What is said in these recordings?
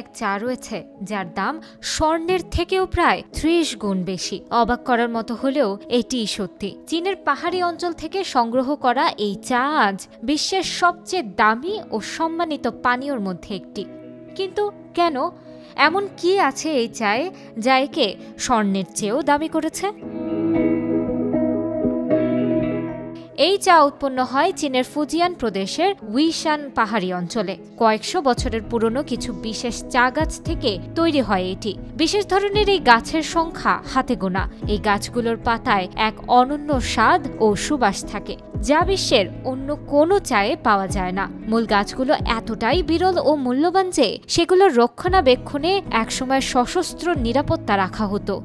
এক চা রয়েছে যার দাম স্বর্ণের থেকেও প্রায় ৩০ গুণ বেশি। অবাক করার মতো হলেও এটিই সত্যি। চীনের পাহাড়ি অঞ্চল থেকে সংগ্রহ করা এই চা আজ বিশ্বের সবচেয়ে দামি ও সম্মানিত পানীয়র মধ্যে একটি। কিন্তু কেন? এমন কি আছে এই চায়ে যা একে স্বর্ণের চেয়েও দামি করেছে? এই চা উৎপন্ন হয় চীনের ফুজিয়ান প্রদেশের উইশান পাহাড়ি অঞ্চলে। কয়েকশো বছরের পুরনো কিছু বিশেষ চা গাছ থেকে তৈরি হয় এটি। বিশেষ ধরনের এই গাছের সংখ্যা হাতে গোনা। এই গাছগুলোর পাতায় এক অনন্য স্বাদ ও সুবাস থাকে যা বিশ্বের অন্য কোনো চায়ে পাওয়া যায় না। মূল গাছগুলো এতটাই বিরল ও মূল্যবান যে সেগুলোর রক্ষণাবেক্ষণে একসময় সশস্ত্র নিরাপত্তা রাখা হতো।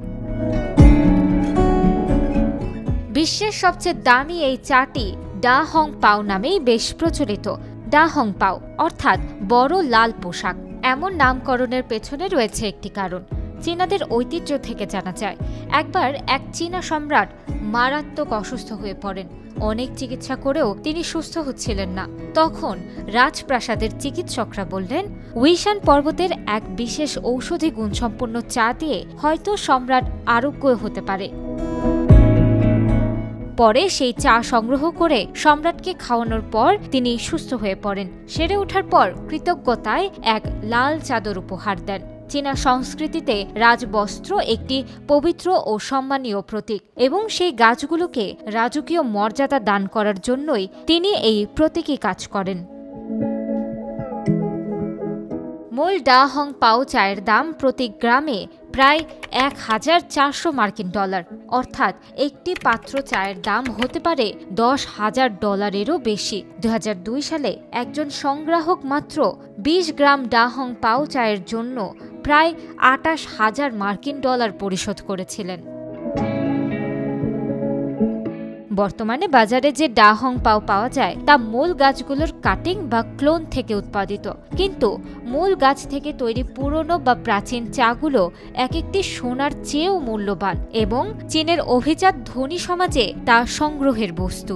বিশ্বের সবচেয়ে দামি এই চাটি ডা হং পাও নামেই বেশ প্রচলিত। ডা হং পাও অর্থাৎ বড় লাল পোশাক, এমন নামকরণের পেছনে রয়েছে একটি কারণ। চীনাদের ঐতিহ্য থেকে জানা যায়, একবার এক চীনা সম্রাট মারাত্মক অসুস্থ হয়ে পড়েন। অনেক চিকিৎসা করেও তিনি সুস্থ হচ্ছিলেন না। তখন রাজপ্রাসাদের চিকিৎসকরা বললেন, উইশান পর্বতের এক বিশেষ ঔষধি গুণসম্পন্ন চা দিয়ে হয়তো সম্রাট আরোগ্য হতে পারে। পরে সেই চা সংগ্রহ করে সম্রাটকে খাওয়ানোর পর তিনি সুস্থ হয়ে পড়েন। সেরে ওঠার পর কৃতজ্ঞতায় এক লাল চাদর উপহার দেন। চীনা সংস্কৃতিতে রাজবস্ত্র একটি পবিত্র ও সম্মানীয় প্রতীক এবং সেই গাছগুলোকে রাজকীয় মর্যাদা দান করার জন্যই তিনি এই প্রতীকী কাজ করেন। মূল ডা হং পাও চায়ের দাম প্রতি গ্রামে প্রায় ১,৪০০ মার্কিন ডলার, অর্থাৎ একটি পাত্র চায়ের দাম হতে পারে $১০,০০০-এরও বেশি। ২০০২ সালে একজন সংগ্রাহক মাত্র ২০ গ্রাম ডা হং পাও চায়ের জন্য প্রায় ২৮,০০০ মার্কিন ডলার পরিশোধ করেছিলেন। বর্তমানে বাজারে যে ডা হং পাও পাওয়া যায় তা মূল গাছগুলোর কাটিং বা ক্লোন থেকে উৎপাদিত, কিন্তু মূল গাছ থেকে তৈরি পুরনো বা প্রাচীন চাগুলো এক একটি সোনার চেয়েও মূল্যবান এবং চীনের অভিজাত ধনী সমাজে তা সংগ্রহের বস্তু।